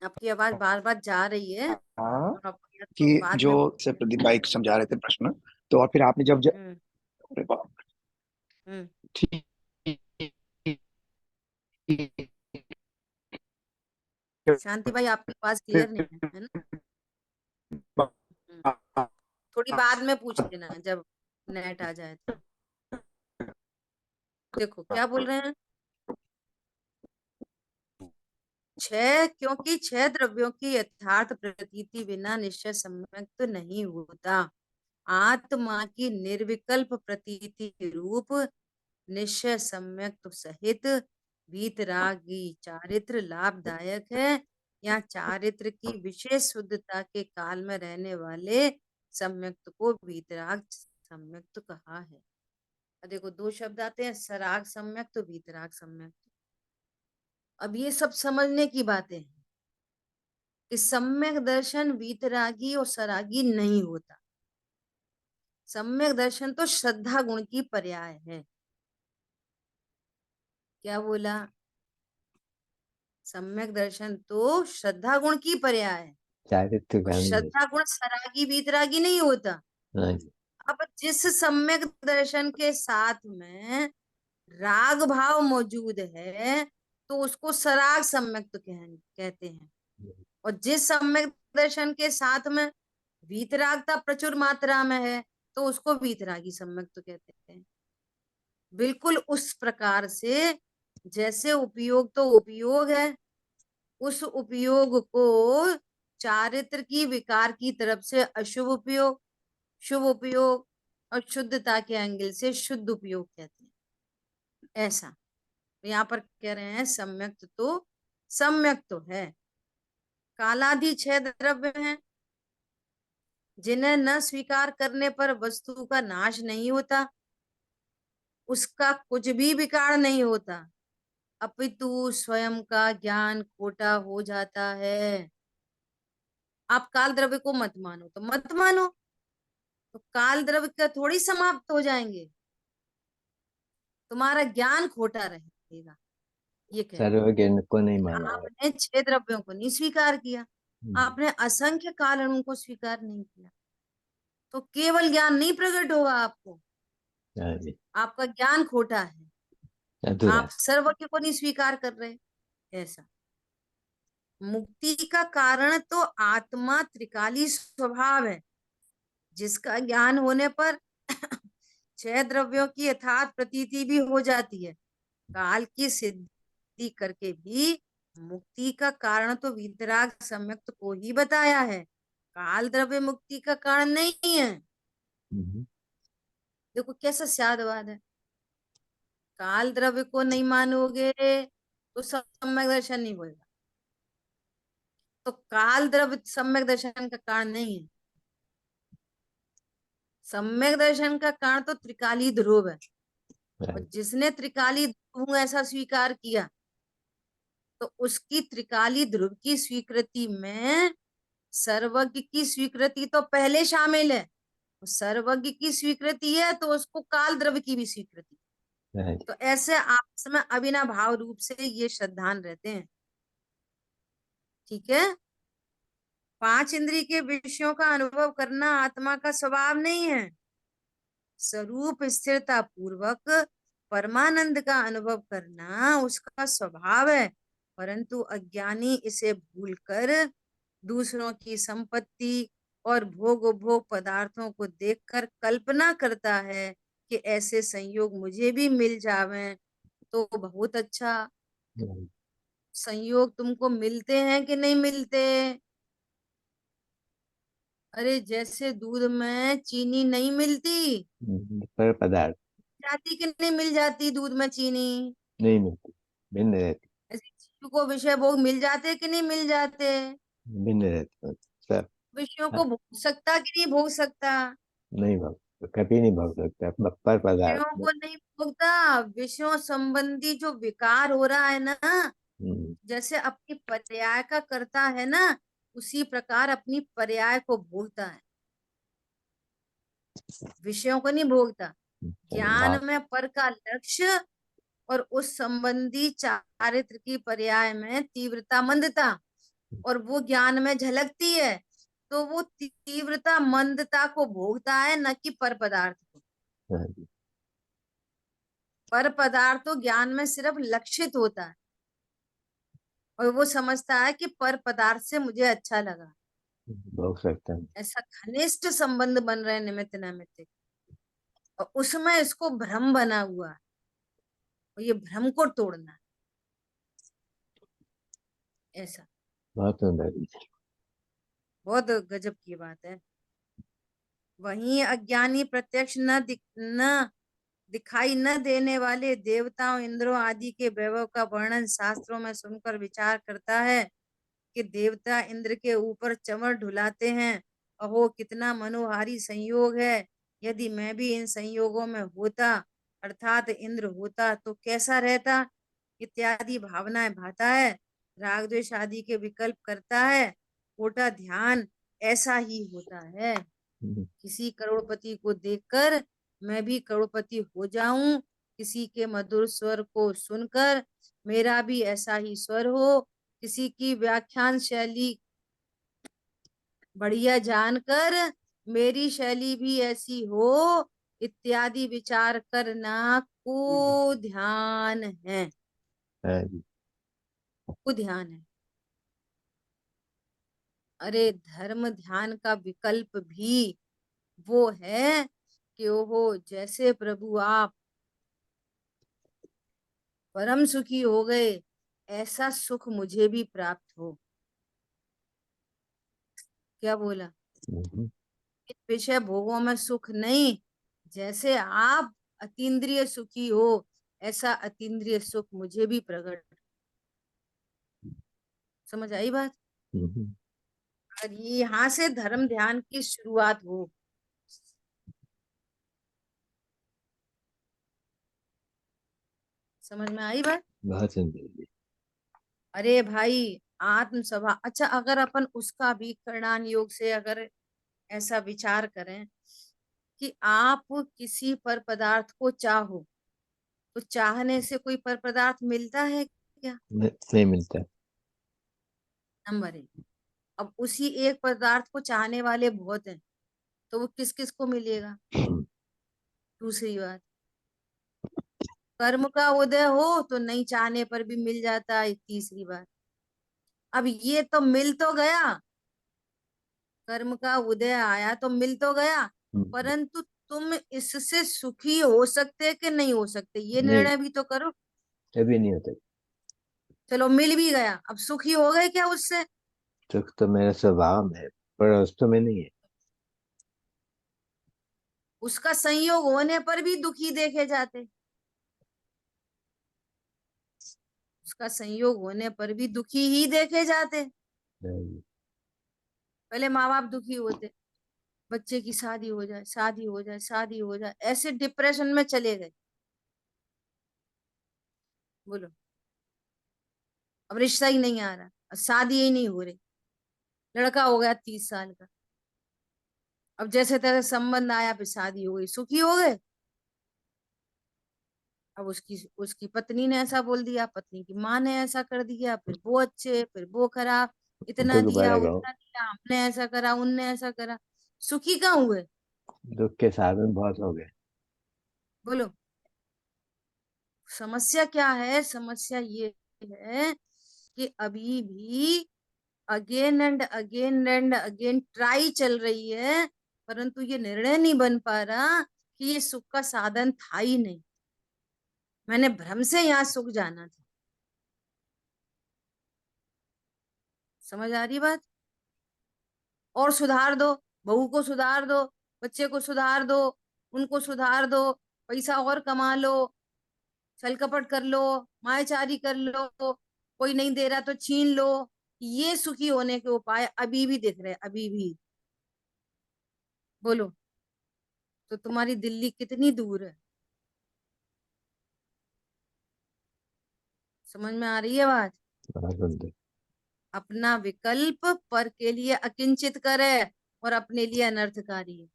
Speaker 1: आपकी आवाज बार बार जा रही है,
Speaker 4: हाँ,
Speaker 1: और आप या तो
Speaker 4: कि
Speaker 1: बाद
Speaker 4: जो
Speaker 1: में
Speaker 4: से
Speaker 1: बोलिए।
Speaker 4: प्रदीप भाई समझा रहे थे प्रश्न, तो और फिर आपने जब
Speaker 1: हम्म।
Speaker 4: अरे बाप,
Speaker 1: हम्म।
Speaker 4: ठीक,
Speaker 1: शांति भाई, आपकी आवाज क्लियर नहीं
Speaker 4: फिर
Speaker 1: है ना? हम्म। थोड़ी बाद में पूछ लेना जब नेट आ जाए तो। देखो क्या बोल रहे हैं। छह, क्योंकि छह द्रव्यों की यथार्थ प्रतीति बिना निश्चय सम्यक तो नहीं होता। आत्मा की निर्विकल्प प्रतीति रूप निश्चय सम्यक तो सहित वीतरागी चारित्र लाभदायक है। या चारित्र की विशेष शुद्धता के काल में रहने वाले सम्यक्त को वीतराग सम्यक्त कहा है। अब देखो दो शब्द आते हैं, सराग सम्यक्त, वीतराग सम्यक्त। अब ये सब समझने की बातें हैं कि सम्यक दर्शन वीतरागी और सरागी नहीं होता। सम्यक दर्शन तो श्रद्धा गुण की पर्याय है। क्या बोला? सम्यक दर्शन तो श्रद्धा गुण की पर्याय है,
Speaker 2: चारित्र
Speaker 1: और
Speaker 2: का नहीं।
Speaker 1: श्रद्धा गुण सरागी वीतरागी नहीं होता।
Speaker 2: हाँ जी।
Speaker 1: अब जिस सम्यक दर्शन के साथ में राग भाव मौजूद है तो उसको सराग सम्यक तो कहते हैं। और जिस सम्यक दर्शन के साथ में वीतरागता प्रचुर मात्रा में है तो उसको वीतरागी सम्यक तो कहते हैं। बिल्कुल उस प्रकार से जैसे उपयोग तो उपयोग है, उस उपयोग को चारित्र की विकार की तरफ से अशुभ उपयोग, शुभ उपयोग, और शुद्धता के एंगल से शुद्ध उपयोग कहते हैं। ऐसा तो यहाँ पर कह रहे हैं सम्यक तो है। कालादि छह द्रव्य हैं जिन्हें न स्वीकार करने पर वस्तु का नाश नहीं होता, उसका कुछ भी विकार नहीं होता, अपितु स्वयं का ज्ञान खोटा हो जाता है। आप काल द्रव्य को मत मानो तो मत मानो, तो काल द्रव्य का थोड़ी समाप्त हो जाएंगे, तुम्हारा ज्ञान खोटा रहेगा। ये कह रहे हैं
Speaker 2: सर्वज्ञ को नहीं
Speaker 1: कि
Speaker 2: माना है।
Speaker 1: आपने छह द्रव्यों को नहीं स्वीकार किया,
Speaker 2: हम्म।
Speaker 1: आपने असंख्य कारणों को स्वीकार नहीं किया, तो केवल ज्ञान नहीं प्रकट होगा आपको,
Speaker 2: हाँ जी।
Speaker 1: आपका ज्ञान खोटा है,
Speaker 2: अधूरा
Speaker 1: आप सर्वज्ञ को नहीं स्वीकार कर रहे। ऐसा मुक्ति का कारण तो आत्मा त्रिकाली स्वभाव है, जिसका ज्ञान होने पर छह द्रव्यों की यथार्थ प्रतीति भी हो जाती है। काल की सिद्धि करके भी मुक्ति का कारण तो वीतराग सम्यक्त को ही बताया है, काल द्रव्य मुक्ति का कारण नहीं है।
Speaker 2: है।
Speaker 1: देखो कैसा स्यादवाद है। काल द्रव्य को नहीं मानोगे तो सम्यक दर्शन नहीं होगा, तो काल द्रव्य सम्यक दर्शन का कारण नहीं है। सम्यक दर्शन का कारण तो त्रिकाली ध्रुव है, और
Speaker 2: Right.
Speaker 1: जिसने त्रिकाली ध्रुव ऐसा स्वीकार किया तो उसकी त्रिकाली ध्रुव की स्वीकृति में सर्वज्ञ की स्वीकृति तो पहले शामिल है। सर्वज्ञ की स्वीकृति है तो उसको काल द्रव्य की भी स्वीकृति।
Speaker 2: Right.
Speaker 1: तो ऐसे आपस में अभिनव भाव रूप से ये श्रद्धान रहते हैं। ठीक है। पांच इंद्रिय के विषयों का अनुभव करना आत्मा का स्वभाव नहीं है। स्वरूप स्थिरता पूर्वक परमानंद का अनुभव करना उसका स्वभाव है, परंतु अज्ञानी इसे भूलकर दूसरों की संपत्ति और भोग उपभोग पदार्थों को देखकर कल्पना करता है कि ऐसे संयोग मुझे भी मिल जावे तो बहुत अच्छा।
Speaker 2: Right.
Speaker 1: संयोग तुमको मिलते हैं कि नहीं मिलते? अरे जैसे दूध में चीनी नहीं मिलती,
Speaker 2: पर पदार्थ
Speaker 1: जाती कि नहीं मिल जाती दूध में चीनी,
Speaker 2: नहीं मिलती, भिन्न रहती,
Speaker 1: ऐसे जीव को विषय भोग मिल जाते कि नहीं मिल जाते?
Speaker 2: भिन्न रहती सब।
Speaker 1: विषयों को
Speaker 2: हाँ,
Speaker 1: भोग सकता कि नहीं भोग सकता?
Speaker 2: नहीं भोग, कभी नहीं भोग सकता पर पदार्थ
Speaker 1: विषयों
Speaker 2: में।
Speaker 1: को नहीं भोगता, विषयों संबंधी जो विकार हो रहा है ना,
Speaker 2: हम्म,
Speaker 1: जैसे अपनी पर्याय का करता है ना, उसी प्रकार अपनी पर्याय को भोगता है, विषयों को नहीं भोगता।
Speaker 2: चलो
Speaker 1: ज्ञान
Speaker 2: बात।
Speaker 1: में पर का लक्ष्य और उस संबंधी चारित्र की पर्याय में तीव्रता मंदता, और वो ज्ञान में झलकती है, तो वो तीव्रता मंदता को भोगता है, न कि पर पदार्थ को।
Speaker 2: हाँ जी,
Speaker 1: पर पदार्थ तो ज्ञान में सिर्फ लक्षित होता है, और वो समझता है कि पर पदार्थ से मुझे अच्छा लगा।
Speaker 2: भोग सकता है।
Speaker 1: ऐसा घनिष्ठ संबंध बन रहे हैं निमित्त नैमित्तिक, और उसमें इसको भ्रम बना हुआ है, और ये भ्रम को तोड़ना है ऐसा।
Speaker 2: बहुत सुंदर जी।
Speaker 1: बहुत गजब की बात है। वहीं अज्ञानी प्रत्यक्ष न दिखाई न देने वाले देवताओं इंद्रों आदि के वैभव का वर्णन शास्त्रों में सुनकर विचार करता है कि देवता इंद्र के ऊपर चमर ढुलाते हैं, अहो कितना मनोहारी संयोग है, यदि मैं भी इन संयोगों में होता, अर्थात इंद्र होता, तो कैसा रहता, इत्यादि भावनाएं भाता है। राग द्वेष आदि के विकल्प करता है, उल्टा ध्यान ऐसा ही होता है।
Speaker 2: हम्म,
Speaker 1: किसी करोड़पति को देखकर मैं भी करोड़पति हो जाऊं, किसी के मधुर स्वर को सुनकर मेरा भी ऐसा ही स्वर हो, किसी की व्याख्यान शैली बढ़िया जानकर मेरी शैली भी ऐसी हो, इत्यादि विचार करना को ध्यान है,
Speaker 2: हाँ जी।
Speaker 1: को ध्यान है। अरे धर्म ध्यान का विकल्प भी वो है कि ओहो जैसे प्रभु आप परम सुखी हो गए, ऐसा सुख मुझे भी प्राप्त हो। क्या बोला?
Speaker 2: हम्म,
Speaker 1: इन विषय भोगों में सुख नहीं, जैसे आप अतीन्द्रिय सुखी हो, ऐसा अतीन्द्रिय सुख मुझे भी प्रकट। समझ आई बात?
Speaker 2: हम्म,
Speaker 1: और ये यहाँ से धर्म ध्यान की शुरुआत हो। समझ में आई बात?
Speaker 2: बहुत सुंदर जी।
Speaker 1: अरे भाई आत्म सभा, अच्छा अगर अपन उसका भी करणान योग से अगर ऐसा विचार करें कि आप किसी पर पदार्थ को चाहो, तो चाहने से कोई पर पदार्थ मिलता है क्या?
Speaker 2: नहीं मिलता।
Speaker 1: नंबर एक। अब उसी एक पदार्थ को चाहने वाले बहुत हैं, तो वो किस किस को मिलेगा? दूसरी बात, कर्म का उदय हो तो नहीं चाहने पर भी मिल जाता है। तीसरी बात, अब ये तो मिल तो गया, कर्म का उदय आया तो मिल तो गया, परंतु तुम इससे सुखी हो सकते कि नहीं हो सकते, ये
Speaker 2: नहीं,
Speaker 1: निर्णय भी तो करो।
Speaker 2: कभी नहीं होता।
Speaker 1: चलो मिल भी गया, अब सुखी हो गए क्या उससे?
Speaker 2: सुख तो मेरा स्वभाव में है, पर वस्तु में नहीं है।
Speaker 1: उसका संयोग होने पर भी दुखी देखे जाते, उसका संयोग होने पर भी दुखी ही देखे जाते।
Speaker 2: नहीं,
Speaker 1: पहले माँ बाप दुखी होते, बच्चे की शादी हो जाए, शादी हो जाए, शादी हो जाए, ऐसे डिप्रेशन में चले गए। बोलो, अब रिश्ता ही नहीं आ रहा, अब शादी ही नहीं हो रही, लड़का हो गया 30 साल का, अब जैसे तैसे संबंध आया, फिर शादी हो गई, सुखी हो गए। अब उसकी उसकी पत्नी ने ऐसा बोल दिया, पत्नी की माँ ने ऐसा कर दिया, फिर वो अच्छे फिर वो खराब, इतना
Speaker 2: दुख
Speaker 1: दिया
Speaker 2: भरा गाँव।
Speaker 1: उतना दिया, हमने ऐसा करा उनने ऐसा करा, सुखी कहाँ हुए?
Speaker 2: दुख के साधन बहुत हो गए।
Speaker 1: बोलो, समस्या क्या है? समस्या ये है कि अभी भी अगेन एंड अगेन ट्राई चल रही है, परंतु ये निर्णय नहीं बन पा रहा कि ये सुख का साधन था ही नहीं, मैंने भ्रम से यहाँ सुख जाना था। समझ आ रही बात? और सुधार दो, बहू को सुधार दो, बच्चे को सुधार दो, उनको सुधार दो, पैसा और कमा लो, छल कपट कर लो, मायाचारी कर लो, कोई नहीं दे रहा तो छीन लो। ये सुखी होने के उपाय अभी भी दिख रहे हैं, अभी भी। बोलो, तो तुम्हारी दिल्ली कितनी दूर है? समझ में आ रही है बात?
Speaker 2: बहुत सुंदर।
Speaker 1: अपना विकल्प पर के लिए अकिंचित करे और अपने लिए अनर्थकारी है।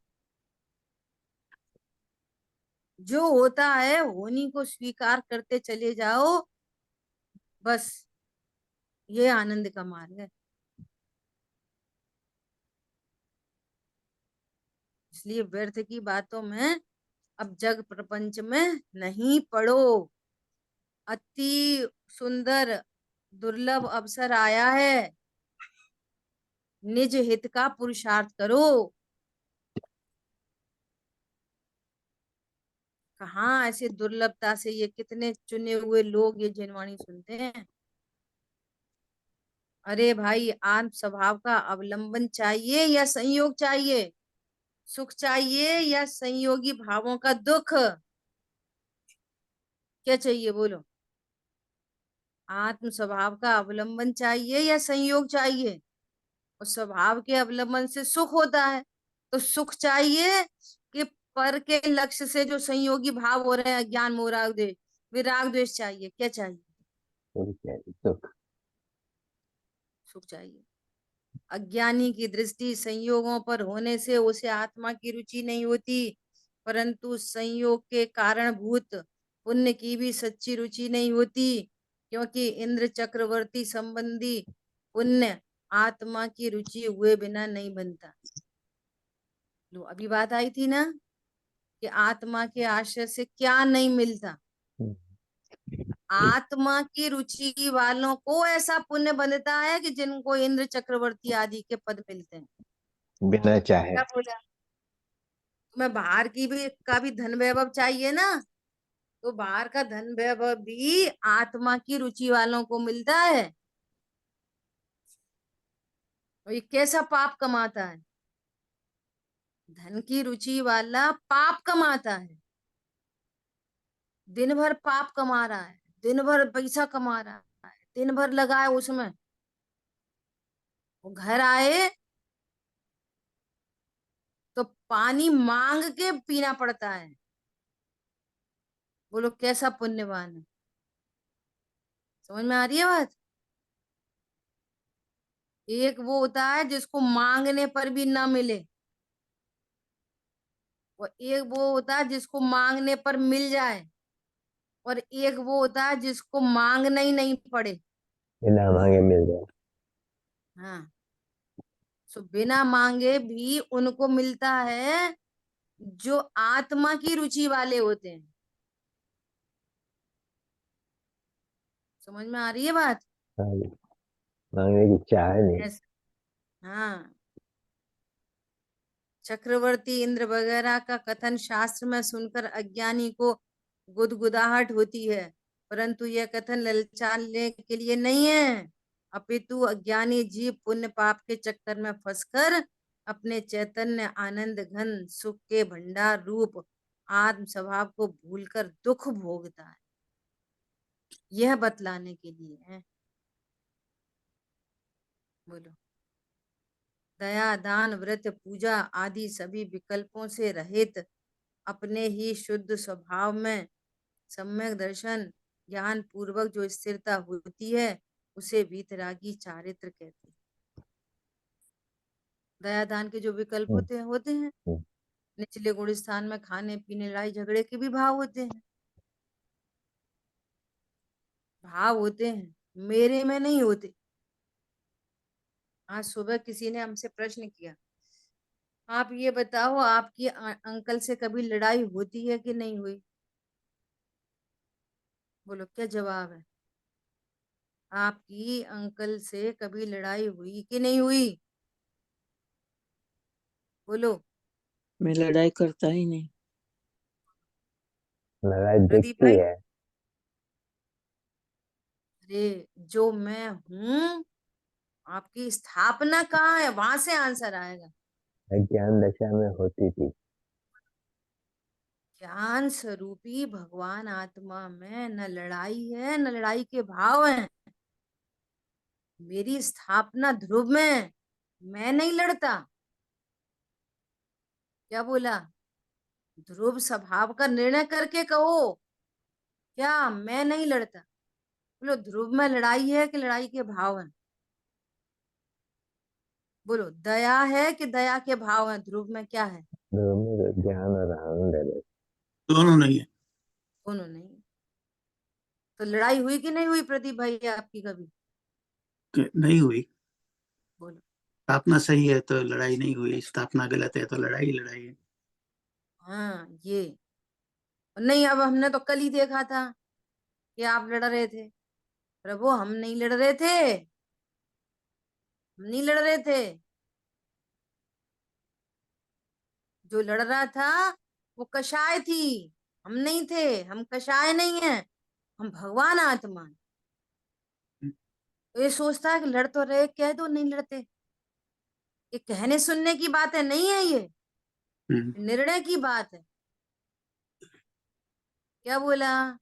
Speaker 1: जो होता है होनी को स्वीकार करते चले जाओ, बस ये आनंद का मार्ग है। इसलिए व्यर्थ की बातों में, अब जग प्रपंच में नहीं पड़ो। अति सुंदर दुर्लभ अवसर आया है, निज हित का पुरुषार्थ करो। कहाँ ऐसे दुर्लभता से ये कितने चुने हुए लोग ये जिनवाणी सुनते हैं। अरे भाई, आत्म स्वभाव का अवलंबन चाहिए या संयोग चाहिए? सुख चाहिए या संयोगी भावों का दुख? क्या चाहिए बोलो? आत्म स्वभाव का अवलंबन चाहिए या संयोग चाहिए? और स्वभाव के अवलंबन से सुख होता है, तो सुख चाहिए कि पर के लक्ष्य से जो संयोगी भाव हो रहे हैं, ज्ञान मोह राग द्वेष, विराग द्वेष चाहिए? क्या चाहिए?
Speaker 2: सुख।
Speaker 1: सुख चाहिए। अज्ञानी की दृष्टि संयोगों पर होने से उसे आत्मा की रुचि नहीं होती, परंतु संयोग के कारणभूत पुण्य की भी सच्ची रुचि नहीं होती, क्योंकि इंद्र चक्रवर्ती संबंधी पुण्य आत्मा की रुचि हुए बिना नहीं बनता। लो, अभी बात आई थी ना कि आत्मा के आश्रय से क्या नहीं मिलता। आत्मा की रुचि वालों को ऐसा पुण्य बनता है कि जिनको इंद्र चक्रवर्ती आदि के पद मिलते हैं।
Speaker 2: बिना चाहे।
Speaker 1: क्या बोला? तुम्हें बाहर की भी का भी धन वैभव चाहिए ना, तो बाहर का धन वैभव भी आत्मा की रुचि वालों को मिलता है। और ये कैसा पाप कमाता है? धन की रुचि वाला पाप कमाता है, दिन भर पाप कमा रहा है, दिन भर पैसा कमा रहा है, दिन भर लगा है उसमें। वो घर आए तो पानी मांग के पीना पड़ता है। बोलो कैसा पुण्यवान है? समझ में आ रही है बात? एक वो होता है जिसको मांगने पर भी ना मिले, और एक वो होता है जिसको मांगने पर मिल जाए, और एक वो होता है जिसको मांगना ही नहीं पड़े।
Speaker 2: बिना मांगे मिल जाए।
Speaker 1: हाँ, सो बिना मांगे भी उनको मिलता है जो आत्मा की रुचि वाले होते हैं। समझ में आ रही है बात?
Speaker 2: हाँ जी, मांगने की चाह नहीं।
Speaker 1: हाँ, चक्रवर्ती इंद्र वगैरह का कथन शास्त्र में सुनकर अज्ञानी को गुदगुदाहट होती है, परंतु यह कथन ललचाने के लिए नहीं है, अपितु अज्ञानी जीव पुण्य पाप के चक्कर में फंसकर अपने चैतन्य आनंद घन सुख के भंडार रूप आत्म स्वभाव को भूलकर दुख भोगता है। यह बतलाने के लिए है। बोलो, दया दान व्रत पूजा आदि सभी विकल्पों से रहित अपने ही शुद्ध स्वभाव में सम्यक दर्शन ज्ञान पूर्वक जो स्थिरता होती है, उसे वीतरागी चारित्र कहते हैं। दया दान के जो विकल्प
Speaker 2: हम्म,
Speaker 1: होते हैं।
Speaker 2: हम्म।
Speaker 1: निचले गुण स्थान में खाने पीने लड़ाई झगड़े के भी भाव होते हैं, भाव होते हैं, मेरे में नहीं होते। आज सुबह किसी ने हमसे प्रश्न किया, आप ये बताओ आपकी अंकल से कभी लड़ाई होती है कि नहीं हुई? बोलो क्या जवाब है? आपकी अंकल से कभी लड़ाई हुई कि नहीं हुई? बोलो।
Speaker 5: मैं लड़ाई करता ही नहीं।
Speaker 2: लड़ाई
Speaker 1: प्रदीप
Speaker 2: दिखती
Speaker 1: भाई,
Speaker 2: है।
Speaker 1: अरे जो मैं हूं, आपकी स्थापना कहाँ है, वहां से आंसर आएगा।
Speaker 2: अज्ञान दशा में होती थी।
Speaker 1: ज्ञान स्वरूपी भगवान आत्मा में न लड़ाई है न लड़ाई के भाव हैं। मेरी स्थापना ध्रुव में, मैं नहीं लड़ता। क्या बोला? ध्रुव स्वभाव का निर्णय करके कहो, क्या मैं नहीं लड़ता? बोलो, ध्रुव में लड़ाई है कि लड़ाई के भाव हैं? बोलो, दया है कि दया के भाव हैं? ध्रुव में क्या है?
Speaker 2: ध्रुव में तो ज्ञान और आनंद है बस।
Speaker 3: दोनों नहीं है।
Speaker 1: दोनों नहीं। तो लड़ाई हुई कि नहीं हुई प्रदीप भाई आपकी कभी?
Speaker 3: नहीं हुई।
Speaker 1: बोलो।
Speaker 3: स्थापना सही है तो लड़ाई नहीं हुई, स्थापना गलत है तो लड़ाई लड़ाई है।
Speaker 1: हाँ, ये नहीं। अब हमने तो कल ही देखा था कि आप लड़ रहे थे। प्रभु, हम नहीं लड़ रहे थे, हम नहीं लड़ रहे थे। जो लड़ रहा था वो कषाय थी, हम नहीं थे। हम कषाय नहीं है, हम भगवान आत्मा हैं। तो ये सोचता है कि लड़ तो रहे, कह दो नहीं लड़ते। ये कहने सुनने की बातें नहीं है, ये निर्णय की बात है। क्या बोला?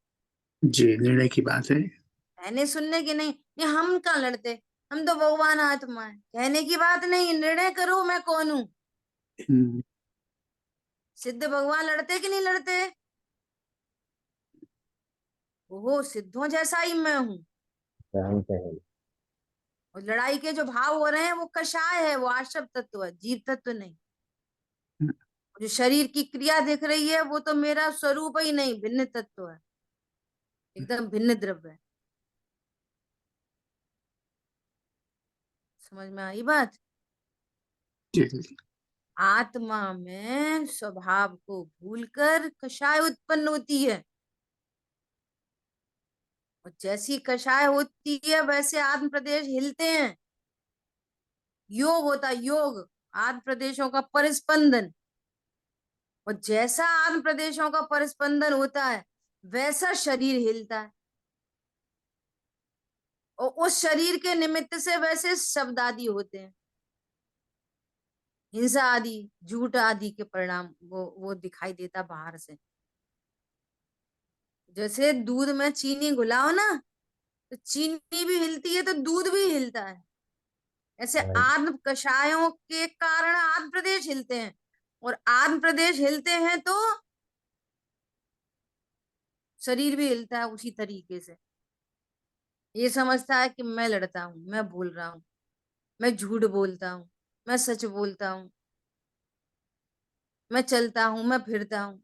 Speaker 3: जी, निर्णय की बात है।
Speaker 1: कहने सुनने की नहीं। ये हम कहाँ लड़ते, हम तो भगवान आत्मा है। कहने की बात नहीं, निर्णय करो मैं कौन हूं।
Speaker 3: हम्म,
Speaker 1: सिद्ध भगवान लड़ते कि नहीं लड़ते? वो सिद्धों जैसा ही मैं हूँ।
Speaker 2: शांत है।
Speaker 1: और लड़ाई के जो भाव हो रहे हैं वो कषाय है, वो आश्रव तत्व है, जीव तत्व नहीं। जो शरीर की क्रिया दिख रही है वो तो मेरा स्वरूप ही नहीं, भिन्न तत्व है, एकदम भिन्न द्रव्य है। समझ में आई बात?
Speaker 3: जी जी।
Speaker 1: आत्मा में स्वभाव को भूलकर कषाय उत्पन्न होती है, और जैसी कषाय होती है वैसे आत्म प्रदेश हिलते हैं। योग होता है, योग, आत्म प्रदेशों का परिस्पंदन। और जैसा आत्म प्रदेशों का परिस्पंदन होता है वैसा शरीर हिलता है। और उस शरीर के निमित्त से वैसे शब्द आदि होते हैं, हिंसा आदि, झूठ आदि के परिणाम वो दिखाई देता बाहर से। जैसे दूध में चीनी घुलाओ ना, तो चीनी भी हिलती है तो दूध भी हिलता है। ऐसे
Speaker 2: और
Speaker 1: आत्म कषायों के कारण आत्म प्रदेश हिलते हैं, और आत्म प्रदेश हिलते हैं तो शरीर भी हिलता है उसी तरीके से। ये समझता है कि मैं लड़ता हूं, मैं बोल रहा हूं, मैं झूठ बोलता हूँ, मैं सच बोलता हूँ, मैं चलता हूँ, मैं फिरता हूँ।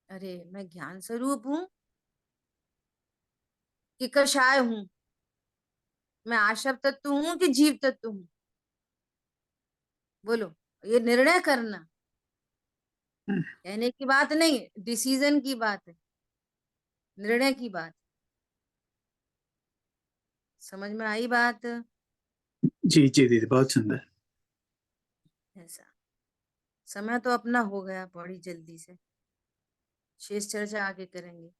Speaker 1: अरे, मैं ज्ञान स्वरूप हूँ कि कषाय हूँ? मैं आशव तत्व हूँ कि जीव तत्व हूँ? बोलो। ये निर्णय करना, कहने की बात नहीं, डिसीजन की बात है, निर्णय की बात। समझ में आई बात?
Speaker 3: जी जी दीदी, बहुत सुंदर।
Speaker 1: ऐसा। समय तो अपना हो गया बड़ी जल्दी से, शेष चर्चा आगे करेंगे।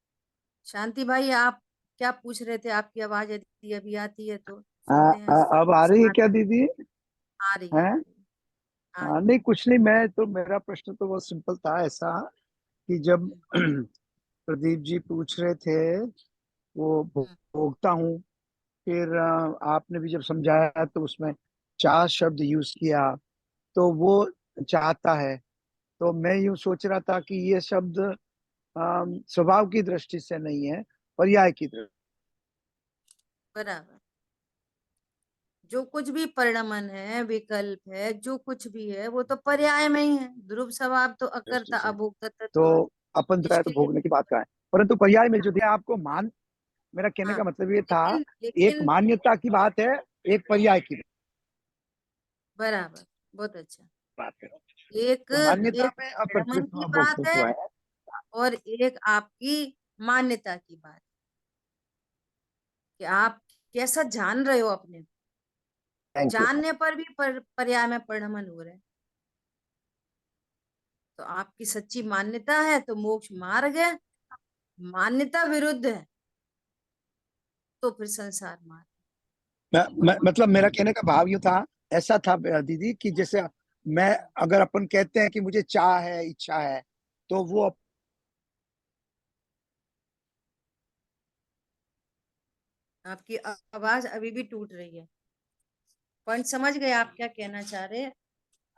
Speaker 1: शांति भाई, आप क्या पूछ रहे थे? आपकी आवाज यदि अभी आती है तो सुनते हैं।
Speaker 4: अब आ रही है क्या दीदी?
Speaker 1: आ रही है, आ
Speaker 4: हैं?
Speaker 1: रही है, आ रही
Speaker 4: नहीं कुछ नहीं, मैं तो मेरा प्रश्न तो बहुत सिंपल था ऐसा कि जब
Speaker 1: है।
Speaker 4: प्रदीप जी पूछ रहे थे वो
Speaker 1: हम्म,
Speaker 4: भोगता हूँ, फिर आपने भी जब समझाया तो उसमें चाह शब्द यूज किया, तो वो चाहता है। तो मैं यूं सोच रहा था कि ये शब्द स्वभाव की दृष्टि से नहीं है, पर्याय की दृष्टि।
Speaker 1: बराबर। जो कुछ भी परिणमन है, विकल्प है, जो कुछ भी है वो तो पर्याय में ही है। ध्रुव स्वभाव तो
Speaker 4: दृष्टि
Speaker 1: अकर्ता
Speaker 4: से
Speaker 1: अभोक्ता
Speaker 4: तो
Speaker 1: तत्व है।
Speaker 4: अपन जो है तो
Speaker 1: निष्क्रिय।
Speaker 4: भोगने की बात का है, परंतु पर्याय में जो दिया आपको मान, मेरा कहने
Speaker 1: हाँ,
Speaker 4: का मतलब ये था,
Speaker 1: लेकिन
Speaker 4: एक
Speaker 1: लेकिन
Speaker 4: मान्यता की बात है, एक पर्याय की
Speaker 1: बराबर, बहुत अच्छा।
Speaker 4: बात है।
Speaker 1: एक
Speaker 4: तो मान्यता
Speaker 1: एक
Speaker 4: में
Speaker 1: परिणमन
Speaker 4: अप्रकृत
Speaker 1: की बात है,
Speaker 4: भोक्तृत्व है।
Speaker 1: और एक आपकी मान्यता की बात, कि आप कैसा जान रहे हो अपने को।
Speaker 4: Thank you.
Speaker 1: जानने पर भी पर्याय में परिणमन हो रहे हैं। तो आपकी सच्ची मान्यता है तो मोक्ष मार्ग है, मान्यता विरुद्ध है तो फिर संसार मार्ग।
Speaker 4: मतलब मेरा कहने का भाव यूं था, ऐसा था दीदी कि जैसे मैं अगर अपन कहते हैं कि मुझे चाह है, इच्छा है, तो वो
Speaker 1: आपकी आवाज अभी भी टूट रही है। पॉइंट समझ गए आप क्या कहना चाह रहे हैं?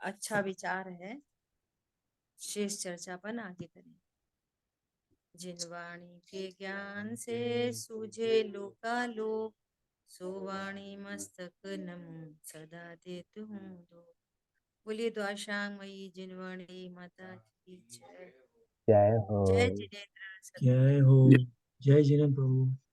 Speaker 1: अच्छा विचार है, शेष चर्चा अपन आगे करें। जिन वाणी के ज्ञान से सूझे लोकालोक, सो वाणी मस्तक नमो सदा देत हूँ दो। बोलिए द्वाशांग मई जिनवाणी माता की जय।
Speaker 2: जय हो।
Speaker 1: जय जिनेन्द्र सतगुरु।
Speaker 6: जय हो। जय जिनेन्द्र प्रभु।